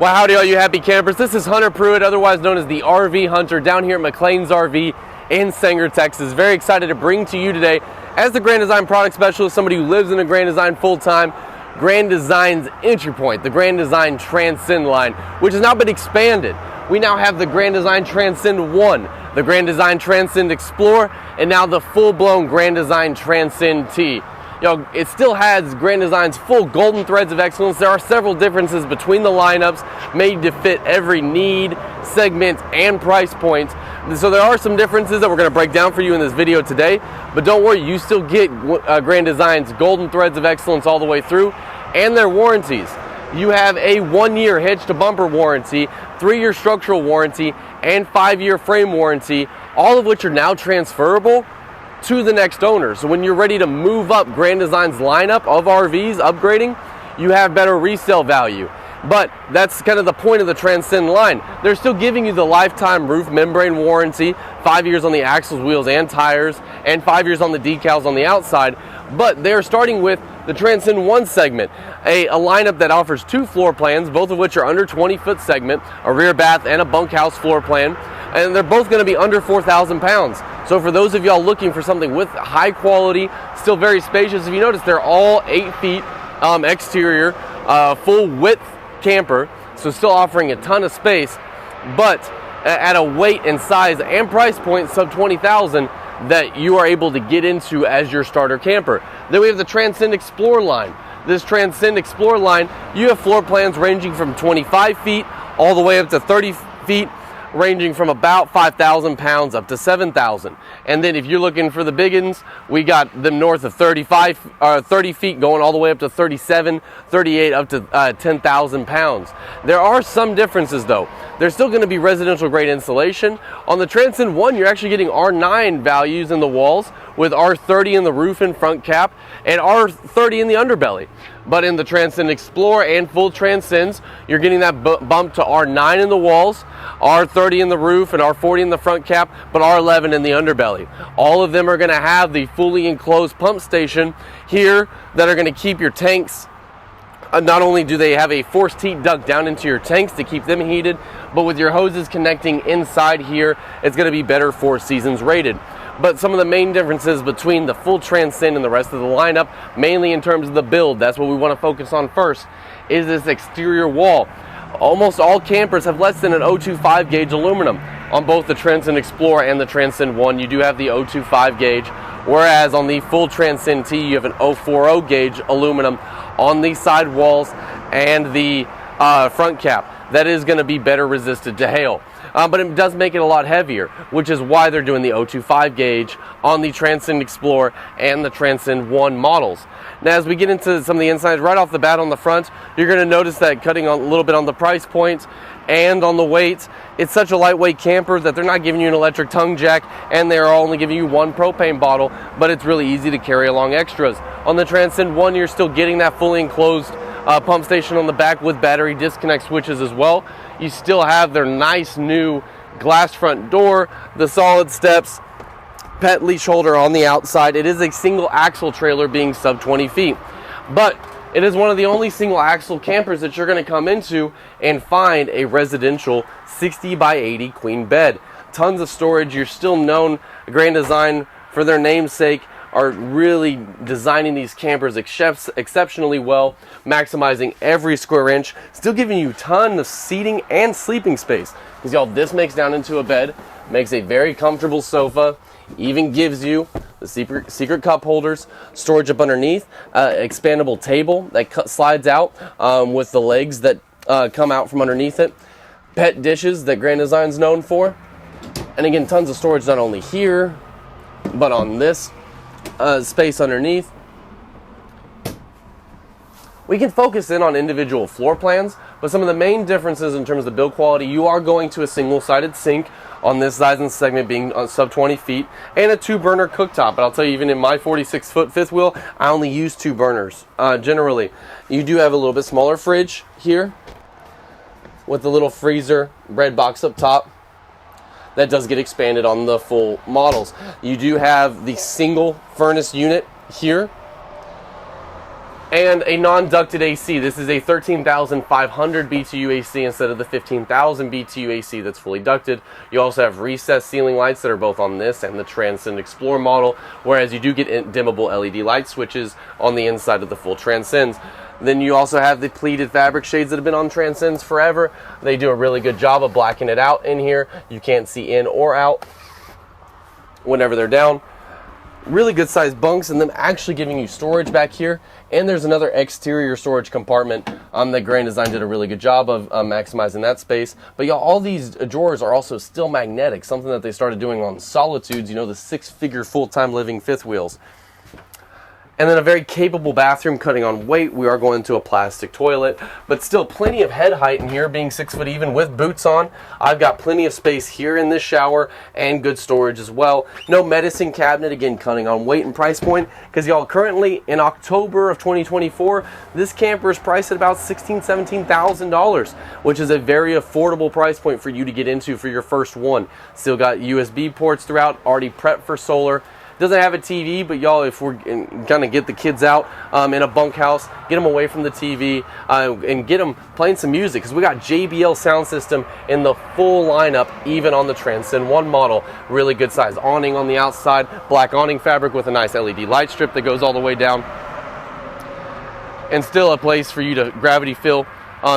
Well, howdy all you happy campers. This is Hunter.pruett, otherwise known as the RV Hunter, down here at McLean's RV in Sanger, Texas. Very excited to bring to you today, as the Grand Design product specialist, somebody who lives in a Grand Design full-time, Grand Design's entry point, the Grand Design Transcend line, which has now been expanded. We now have the Grand Design Transcend 1, the Grand Design Transcend Xplor, and now the full-blown Grand Design Transcend T. It still has Grand Design's full golden threads of excellence. There are several differences between the lineups made to fit every need, segment, and price point. So there are some differences that we're going to break down for you in this video today. But don't worry, you still get Grand Design's golden threads of excellence all the way through, and their warranties. You have a 1-year hitch to bumper warranty, 3-year structural warranty, and 5-year frame warranty, all of which are now transferable to the next owner. So when you're ready to move up Grand Design's lineup of RVs, upgrading, you have better resale value. But that's kind of the point of the Transcend line. They're still giving you the lifetime roof membrane warranty, 5 years on the axles, wheels, and tires, and 5 years on the decals on the outside. But they're starting with the Transcend 1 segment, a lineup that offers 2 floor plans, both of which are under 20-foot segment, a rear bath and a bunkhouse floor plan, and they're both going to be under 4,000 pounds. So for those of y'all looking for something with high quality, still very spacious, if you notice, they're all 8 feet exterior, full width camper, so still offering a ton of space, but at a weight and size and price point sub 20,000 that you are able to get into as your starter camper. Then we have the Transcend Xplor line. This Transcend Xplor line, you have floor plans ranging from 25 feet all the way up to 30 feet, ranging from about 5,000 pounds up to 7,000. And then if you're looking for the big ones, we got them north of 30 feet going all the way up to 37, 38, up to 10,000 pounds. There are some differences though. There's still going to be residential grade insulation. On the Transcend 1, you're actually getting R9 values in the walls with R30 in the roof and front cap and R30 in the underbelly. But in the Transcend Xplor and full Transcends, you're getting that bump to R9 in the walls, R30 in the roof, and R40 in the front cap, but R11 in the underbelly. All of them are going to have the fully enclosed pump station here that are going to keep your tanks. Not only do they have a forced heat duct down into your tanks to keep them heated, but with your hoses connecting inside here, it's going to be better 4 seasons rated. But some of the main differences between the full Transcend and the rest of the lineup, mainly in terms of the build, that's what we want to focus on first, is this exterior wall. Almost all campers have less than an 025 gauge aluminum. On both the Transcend Xplor and the Transcend 1, you do have the 025 gauge, whereas on the full Transcend T, you have an 040 gauge aluminum on the side walls and the front cap. That is going to be better resistant to hail. But it does make it a lot heavier, which is why they're doing the 025 gauge on the Transcend Xplor and the Transcend 1 models. Now, as we get into some of the insides, right off the bat on the front, you're going to notice that cutting a little bit on the price point and on the weight. It's such a lightweight camper that they're not giving you an electric tongue jack, and they're only giving you 1 propane bottle, but it's really easy to carry along extras. On the Transcend 1, you're still getting that fully enclosed pump station on the back with battery disconnect switches as well. You still have their nice new glass front door, the solid steps, pet leash holder on the outside. It is a single axle trailer being sub 20 feet, but it is one of the only single axle campers that you're going to come into and find a residential 60 by 80 queen bed. Tons of storage. You're still known, Grand Design, for their namesake, are really designing these campers exceptionally well, maximizing every square inch, still giving you a ton of seating and sleeping space. Because y'all, this makes down into a bed, makes a very comfortable sofa, even gives you the secret cup holders, storage up underneath, expandable table that slides out with the legs that come out from underneath it, pet dishes that Grand Design's known for, and again, tons of storage not only here, but on this space underneath. We can focus in on individual floor plans, but some of the main differences in terms of build quality, you are going to a single-sided sink on this size and segment being on sub 20 feet, and a 2-burner cooktop. But I'll tell you, even in my 46-foot fifth wheel, I only use 2 burners generally. You do have a little bit smaller fridge here with the little freezer bread box up top. That does get expanded on the full models. You do have the single furnace unit here and a non-ducted AC. This is a 13,500 BTU AC instead of the 15,000 BTU AC that's fully ducted. You also have recessed ceiling lights that are both on this and the Transcend Xplor model, whereas you do get dimmable LED light switches on the inside of the full Transcends. Then you also have the pleated fabric shades that have been on Transcends forever. They do a really good job of blacking it out in here. You can't see in or out whenever they're down. Really good sized bunks, and them actually giving you storage back here. And there's another exterior storage compartment that Grand Design did a really good job of maximizing that space. But y'all, all these drawers are also still magnetic, something that they started doing on Solitudes, you know, the 6-figure full-time living fifth wheels. And then a very capable bathroom, cutting on weight. We are going to a plastic toilet, but still plenty of head height in here, being 6 foot even with boots on. I've got plenty of space here in this shower and good storage as well. No medicine cabinet, again, cutting on weight and price point, because y'all, currently in October of 2024, this camper is priced at about $16,000, $17,000, which is a very affordable price point for you to get into for your first one. Still got USB ports throughout, already prepped for solar. Doesn't have a TV, but y'all, if we're gonna get the kids out in a bunkhouse, get them away from the TV and get them playing some music, because we got JBL sound system in the full lineup, even on the Transcend 1 model. Really good size awning on the outside, black awning fabric with a nice LED light strip that goes all the way down, and still a place for you to gravity fill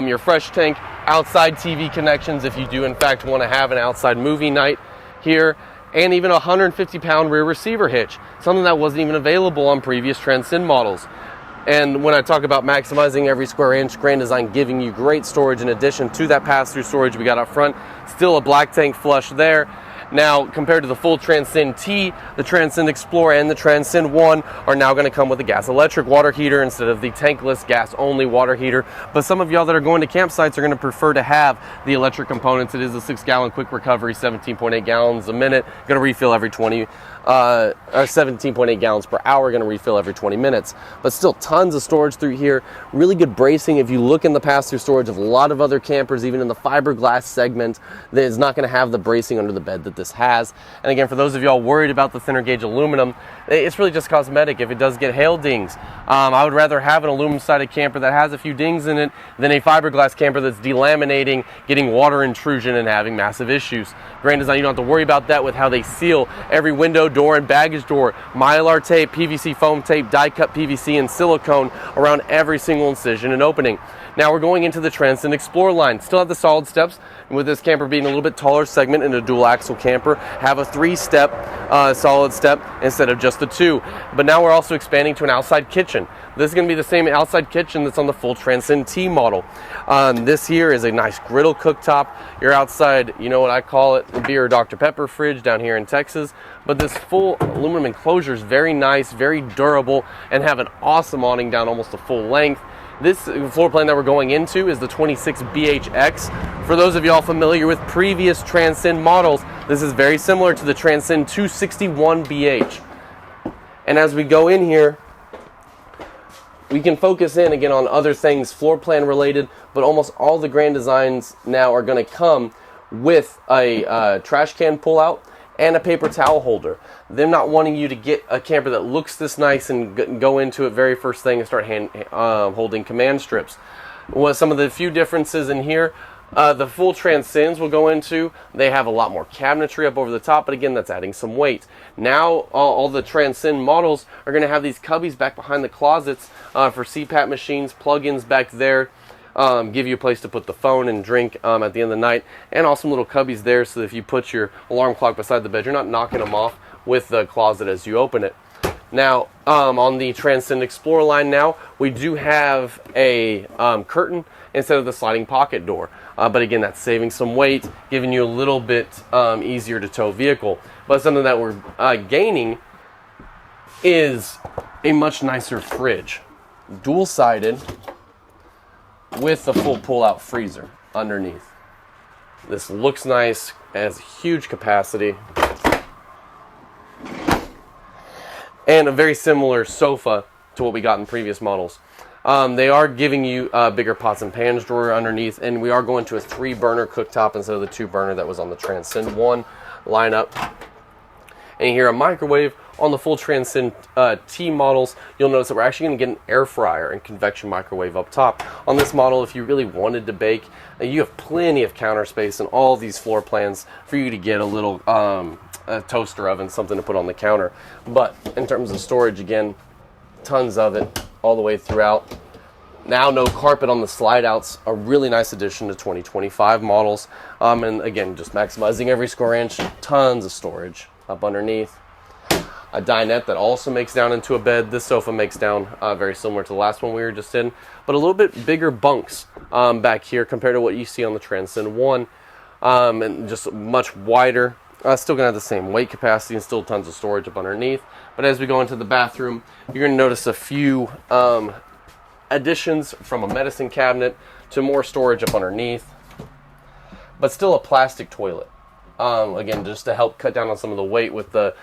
your fresh tank. Outside TV connections if you do in fact want to have an outside movie night here. And even a 150-pound rear receiver hitch, something that wasn't even available on previous Transcend models. And when I talk about maximizing every square inch, Grand Design giving you great storage in addition to that pass-through storage we got up front. Still a black tank flush there. Now, compared to the full Transcend T, the Transcend Xplor and the Transcend 1 are now going to come with a gas-electric water heater instead of the tankless gas-only water heater. But some of y'all that are going to campsites are going to prefer to have the electric components. It is a 6-gallon quick recovery, 17.8 gallons a minute. Going to refill every 17.8 gallons per hour, going to refill every 20 minutes. But still tons of storage through here. Really good bracing. If you look in the pass-through storage of a lot of other campers, even in the fiberglass segment, that is not going to have the bracing under the bed that this has. And again, for those of y'all worried about the thinner gauge aluminum, it's really just cosmetic. If it does get hail dings, I would rather have an aluminum sided camper that has a few dings in it than a fiberglass camper that's delaminating, getting water intrusion, and having massive issues. Grand Design, you don't have to worry about that with how they seal every window, door, and baggage door. Mylar tape, PVC foam tape, die cut PVC, and silicone around every single incision and opening. Now we're going into the Transcend Xplor line. Still have the solid steps, with this camper being a little bit taller segment and a dual axle camper, have a 3-step solid step instead of just the 2. But now we're also expanding to an outside kitchen. This is going to be the same outside kitchen that's on the full Transcend T model. This here is a nice griddle cooktop. Your outside, you know what I call it, beer Dr. Pepper fridge down here in Texas. But this full aluminum enclosure is very nice, very durable, and have an awesome awning down almost the full length. This floor plan that we're going into is the 26BHX. For those of y'all familiar with previous Transcend models, this is very similar to the Transcend 261BH. And as we go in here, we can focus in again on other things floor plan related, but almost all the Grand Designs now are going to come with a trash can pull-out and a paper towel holder. Them not wanting you to get a camper that looks this nice and go into it very first thing and start holding command strips. Well, some of the few differences in here, the full Transcends will go into, they have a lot more cabinetry up over the top, but again, that's adding some weight. Now, all the Transcend models are going to have these cubbies back behind the closets for CPAP machines, plug-ins back there, give you a place to put the phone and drink at the end of the night, and also some little cubbies there so that if you put your alarm clock beside the bed, you're not knocking them off with the closet as you open it. Now, on the Transcend Xplor line now, we do have a curtain instead of the sliding pocket door. But again, that's saving some weight, giving you a little bit easier to tow vehicle. But something that we're gaining is a much nicer fridge. Dual-sided with the full pull-out freezer underneath. This looks nice, has huge capacity, and a very similar sofa to what we got in previous models. They are giving you bigger pots and pans drawer underneath, and we are going to a 3-burner cooktop instead of the 2-burner that was on the Transcend 1 lineup. And you hear a microwave on the full Transcend T models, you'll notice that we're actually going to get an air fryer and convection microwave up top. On this model, if you really wanted to bake, you have plenty of counter space in all these floor plans for you to get a little a toaster oven, something to put on the counter. But in terms of storage, again, tons of it all the way throughout. Now no carpet on the slide outs, a really nice addition to 2025 models. And again, just maximizing every square inch, tons of storage up underneath. A dinette that also makes down into a bed. This sofa makes down very similar to the last one we were just in, but a little bit bigger bunks back here compared to what you see on the Transcend 1, and just much wider. Still gonna have the same weight capacity and still tons of storage up underneath. But as we go into the bathroom, you're gonna notice a few additions, from a medicine cabinet to more storage up underneath, but still a plastic toilet. Again, just to help cut down on some of the weight with the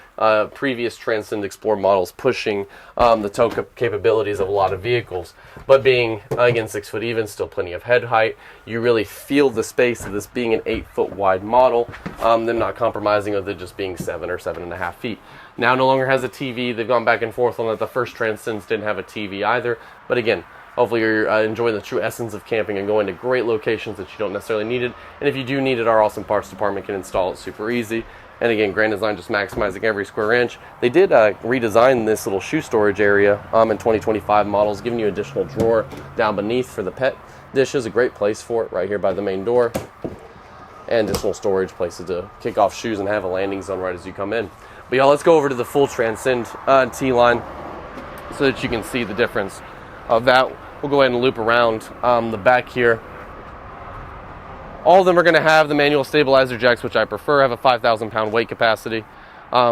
previous Transcend Xplor models pushing the tow capabilities of a lot of vehicles. But being, again, 6 foot even, still plenty of head height. You really feel the space of this being an 8 foot wide model. They're not compromising with it just being 7 or 7.5 feet. Now no longer has a TV. They've gone back and forth on that. The first Transcends didn't have a TV either. But again, hopefully you're enjoying the true essence of camping and going to great locations that you don't necessarily need it. And if you do need it, our awesome parts department can install it super easy. And again, Grand Design just maximizing every square inch. They did redesign this little shoe storage area in 2025 models, giving you additional drawer down beneath for the pet dishes. A great place for it right here by the main door. And additional storage places to kick off shoes and have a landing zone right as you come in. But y'all, let's go over to the full Transcend T line so that you can see the difference of that. We'll go ahead and loop around the back here. All of them are going to have the manual stabilizer jacks, which I prefer, have a 5,000 pound weight capacity,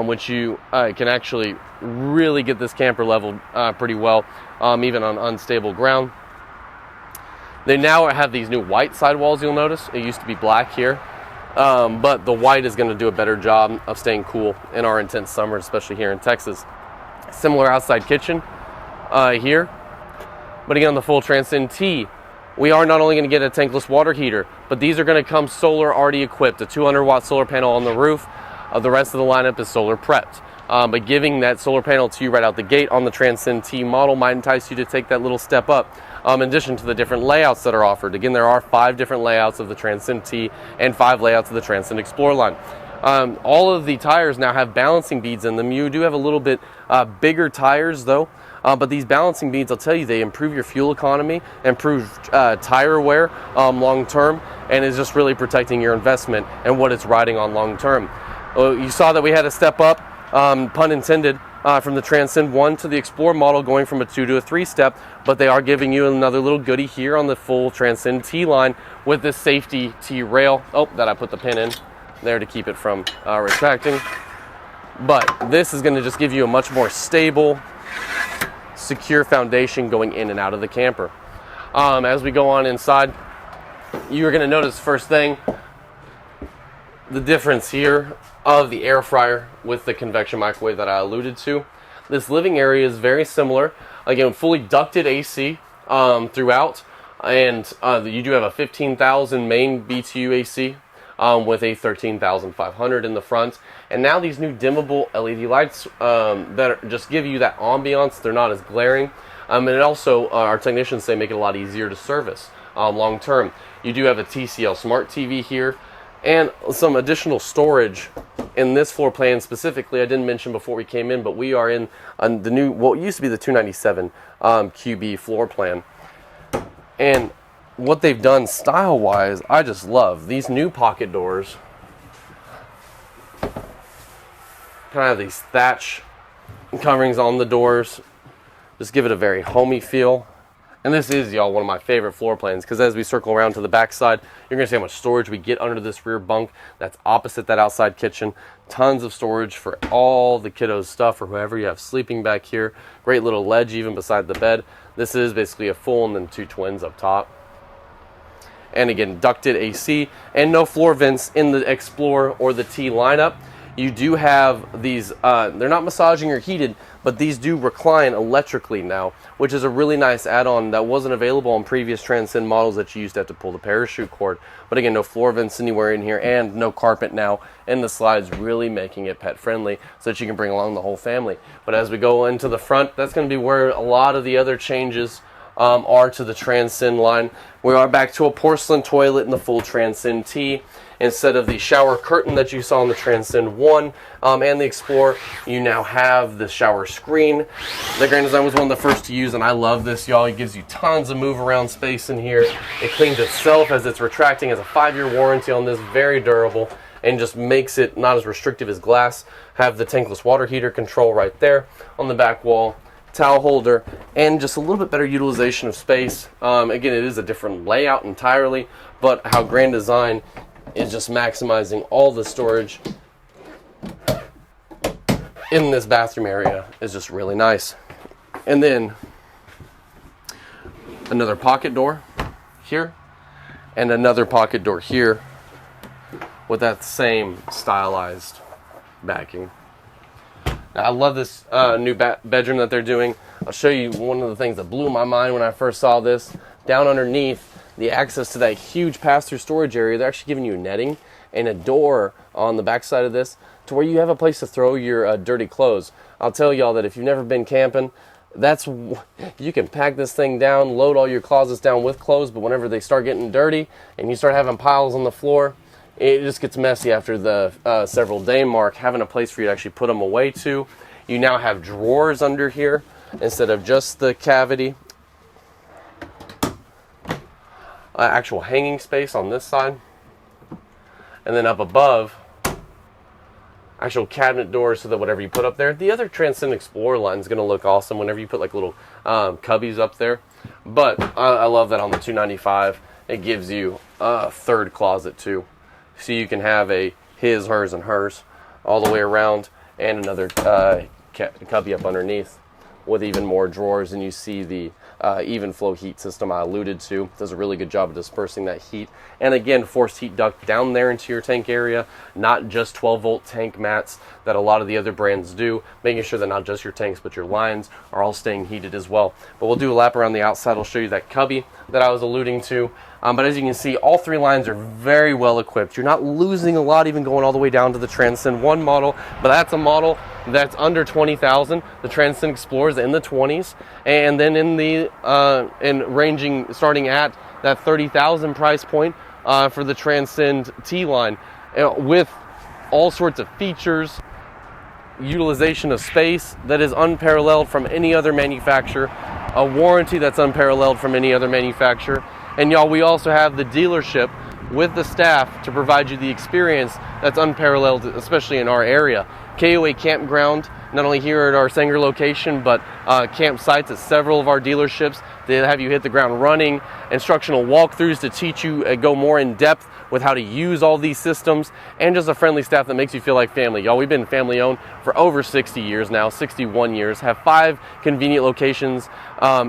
which you can actually really get this camper leveled pretty well, even on unstable ground. They now have these new white sidewalls, you'll notice. It used to be black here, but the white is going to do a better job of staying cool in our intense summer, especially here in Texas. Similar outside kitchen here. But again, on the full Transcend T, we are not only going to get a tankless water heater, but these are going to come solar already equipped. A 200 watt solar panel on the roof. The rest of the lineup is solar prepped. But giving that solar panel to you right out the gate on the Transcend T model might entice you to take that little step up. In addition to the different layouts that are offered. Again, there are 5 different layouts of the Transcend T and 5 layouts of the Transcend Xplor line. All of the tires now have balancing beads in them. You do have a little bit bigger tires though. But these balancing beads, I'll tell you, they improve your fuel economy, improve tire wear long term, and is just really protecting your investment and what it's riding on long term. You saw that we had a step up, pun intended, from the Transcend 1 to the Xplor model, going from a 2 to a 3 step, but they are giving you another little goodie here on the full Transcend T line with this safety T rail. Oh, that I put the pin in there to keep it from retracting. But this is going to just give you a much more stable, secure foundation going in and out of the camper. As we go on inside, you're going to notice first thing the difference here of the air fryer with the convection microwave that I alluded to. This living area is very similar. Again, fully ducted AC throughout, and you do have a 15,000 main BTU AC with a 13,500 in the front. And now these new dimmable LED lights that just give you that ambiance. They're not as glaring. And it also, our technicians say, make it a lot easier to service long term. You do have a TCL Smart TV here and some additional storage in this floor plan specifically. I didn't mention before we came in, but we are in the new, what used to be the 297 QB floor plan. And what they've done style-wise, I just love these new pocket doors. Kind of have these thatch coverings on the doors. Just give it a very homey feel. And this is, y'all, one of my favorite floor plans, because as we circle around to the back side, you're going to see how much storage we get under this rear bunk. That's opposite that outside kitchen. Tons of storage for all the kiddos' stuff or whoever you have sleeping back here. Great little ledge even beside the bed. This is basically a full and then 2 twins up top. And again, ducted AC and no floor vents in the Xplor or the T lineup. you do have these, they're not massaging or heated, but these do recline electrically now, which is a really nice add-on that wasn't available on previous Transcend models that you used to have to pull the parachute cord. But again, no floor vents anywhere in here and no carpet now, and the slides really making it pet friendly so that you can bring along the whole family. But as we go into the front, that's going to be where a lot of the other changes are to the Transcend line. We are back to a porcelain toilet in the full Transcend T. Instead of the shower curtain that you saw on the Transcend 1 and the Xplor, you now have the shower screen. The Grand Design was one of the first to use, and I love this, y'all. It gives you tons of move around space in here. It cleans itself as it's retracting. Has a 5-year warranty on this, very durable, and just makes it not as restrictive as glass. Have the tankless water heater control right there on the back wall. Towel holder, and just a little bit better utilization of space. Again, it is a different layout entirely, but how Grand Design is just maximizing all the storage in this bathroom area is just really nice. And then another pocket door here and another pocket door here with that same stylized backing. Now, I love this new bedroom that they're doing. I'll show you one of the things that blew my mind when I first saw this. Down underneath, the access to that huge pass-through storage area, they're actually giving you netting and a door on the back side of this to where you have a place to throw your dirty clothes. I'll tell y'all that if you've never been camping, you can pack this thing down, load all your closets down with clothes, but whenever they start getting dirty and you start having piles on the floor, it just gets messy after the several day mark. Having a place for you to actually put them away to. You now have drawers under here instead of just the cavity. Actual hanging space on this side. And then up above, actual cabinet doors so that whatever you put up there. The other Transcend Xplor line is going to look awesome whenever you put like little cubbies up there. But I love that on the 295, it gives you a third closet too. So you can have a his, hers, and hers all the way around, and another cubby up underneath with even more drawers. And you see the even flow heat system I alluded to. It does a really good job of dispersing that heat. And again, forced heat duct down there into your tank area, not just 12-volt tank mats that a lot of the other brands do, making sure that not just your tanks but your lines are all staying heated as well. But we'll do a lap around the outside. I'll show you that cubby that I was alluding to. But as you can see, all three lines are very well equipped. You're not losing a lot even going all the way down to the Transcend 1 model, but that's a model that's under 20,000. The Transcend Xplor is in the 20s, and then in the ranging starting at that 30,000 price point for the Transcend T line, with all sorts of features, utilization of space that is unparalleled from any other manufacturer, a warranty that's unparalleled from any other manufacturer. And y'all, we also have the dealership with the staff to provide you the experience that's unparalleled, especially in our area. KOA Campground, not only here at our Sanger location, but campsites at several of our dealerships. They have you hit the ground running, instructional walkthroughs to teach you, go more in depth with how to use all these systems, and just a friendly staff that makes you feel like family. Y'all, we've been family owned for over 60 years now, 61 years, have 5 convenient locations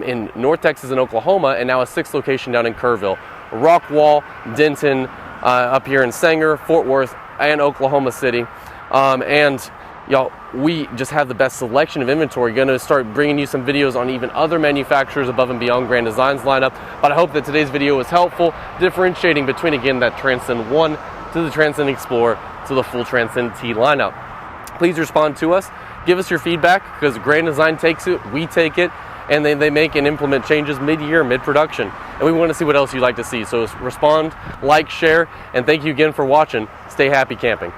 in North Texas and Oklahoma, and now a 6th location down in Kerrville. Rockwall, Denton, up here in Sanger, Fort Worth, and Oklahoma City. And y'all, we just have the best selection of inventory. Going to start bringing you some videos on even other manufacturers above and beyond Grand Design's lineup. But I hope that today's video was helpful, differentiating between, again, that Transcend 1 to the Transcend Xplor to the full Transcend T lineup. Please respond to us. Give us your feedback, because Grand Design takes it, we take it, and they make and implement changes mid-year, mid-production. And we want to see what else you'd like to see. So respond, like, share, and thank you again for watching. Stay happy camping.